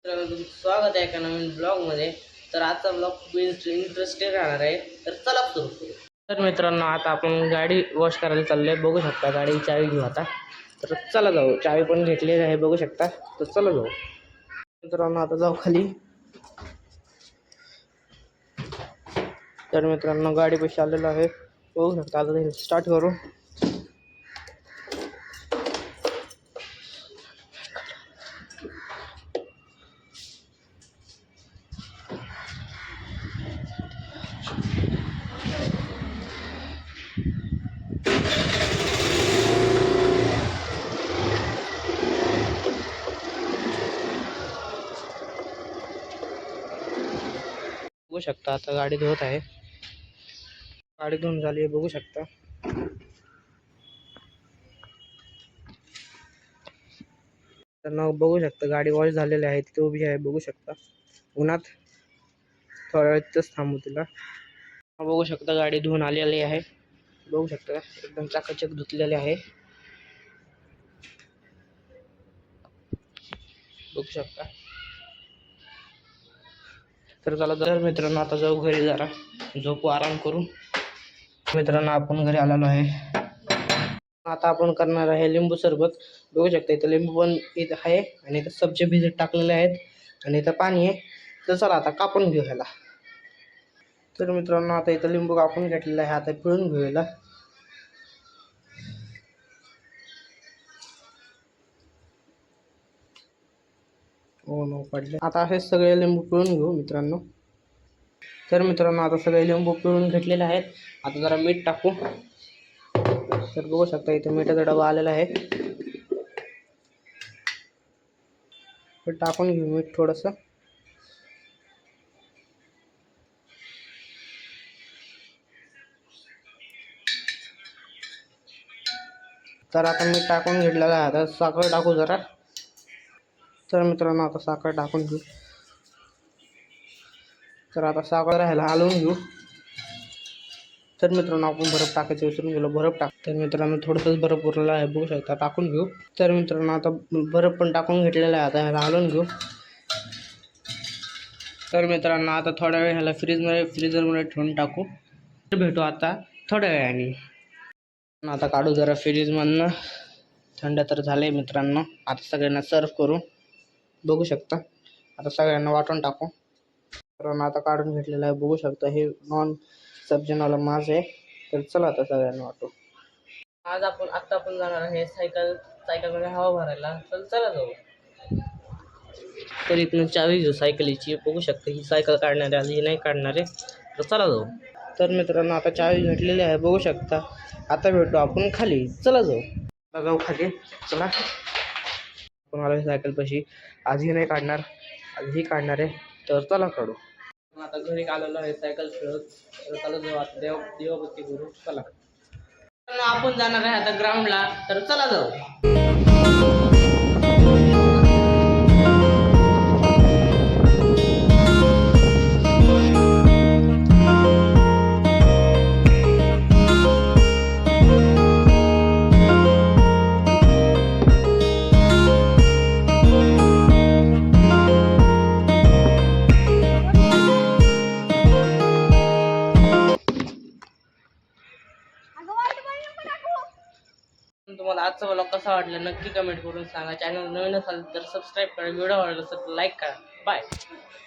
तर तुमचं स्वागत आहे एका नवीन ब्लॉगमध्ये. तर आजचा ब्लॉग खूप इंटरेस्टिंग राहणार आहे. तर चला सुरू करू. तर मित्रांनो, आता आपण गाडी वॉश करायला चाललोय. बघू शकता गाडीची चावी घेऊ आता. तर चला जाऊ. चावी पण घेतलेली आहे बघू शकता. तर चला जाऊ मित्रांनो, आता जाऊ खाली. तर मित्रांनो, गाडी पैसे आलेलो आहे बघू शकता. आता स्टार्ट करू. बघू शकता आता गाडी धुवत आहे. गाडी धुवून झाली आहे बघू शकता. तर मग बघू शकता गाडी वॉश झालेली आहे. तिथे उभी आहे बघू शकता. उन्हात थोड्या वेळ तिथंच थांबू तिला. बघू शकता गाडी धुवून आलेली आहे बघू शकता. एकदम चकाचक धुतलेली आहे बघू शकता. तर चला तर मित्रांनो, आता जाऊ घरी, जरा झोपू, आराम करू. मित्रांनो, आपण घरी आलेलो आहे. आता आपण करणार आहे लिंबू सरबत. बघू शकता इथं लिंबू पण इथं आहे आणि इथं सब्जी भिजत टाकलेले आहेत आणि इथं पाणी आहे. तर चला आता कापून घेऊ ह्याला. तर मित्रांनो, आता इथं लिंबू कापून घेतलेला आहे. आता पिळून घेऊ ह्याला. हो नो पडले. आता हे सगळे लिंबू पिळून घेऊ मित्रांनो. तर मित्रांनो, आता सगळे लिंबू पिळून घेतलेले आहेत. आता जरा मीठ टाकू. तर बघू शकता इथे मीठाचा डबा आलेला आहे. तर टाकून घेऊ मीठ थोडंसं. तर आता मीठ टाकून घेतलेलं आहे. आता साखर टाकू जरा. तर मित्रांनो, आता साखर टाकून घेऊ. तर आता साखर राहायला हलवून घेऊ. तर मित्रांनो, आपण बर्फ टाकायचं विसरून गेलो. बर्फ टाक. तर मित्रांनो, थोडंसंच बर्फ उरलेला आहे बघू शकता. टाकून घेऊ. तर मित्रांनो, आता बर्फ पण टाकून घेतलेला आहे. आता ह्याला हलवून घेऊ. तर मित्रांनो, आता थोड्या वेळ ह्याला फ्रीजरमध्ये ठेवून टाकू. तर भेटू आता थोड्या वेळाने. आता काढू जरा फ्रीजमधनं. थंड तर झाले मित्रांनो. आता सगळ्यांना सर्व करू बघू शकता. आता सगळ्यांना वाटून टाकू. मित्रांनो, आता काढून घेतलेलं आहे बघू शकता. हे नॉन सब्जेनवाला मास आहे. तर चला आता सगळ्यांना वाटू. आता आपण जाणार आहे सायकलमध्ये हवा भरायला. तर चला जाऊ. तर इथून चावी घेऊ सायकलीची. बघू शकता ही सायकल काढणारे आली, ही नाही काढणारे. तर चला जाऊ. तर मित्रांनो, आता चावी घेतलेली आहे बघू शकता. आता भेटू आपण खाली. चला जाऊ. आता जाऊ खाली. चला. आपण आलो सायकलपाशी. आजही नाही काढणार, आजही काढणार आहे. तर चला काढू. आता घरी आलेलो आहे सायकल खेळत. तर चला जाऊ आता देवाबत्ती करू. चला. आपण जाणार आहे आता ग्राउंडला. तर चला जाऊ. तुम्हाला आजचा ब्लॉग कसा वाटला नक्की कमेंट करून सांगा. चॅनल नवीन असाल तर सबस्क्राईब करा. व्हिडिओ आवडला तर लाईक करा. बाय.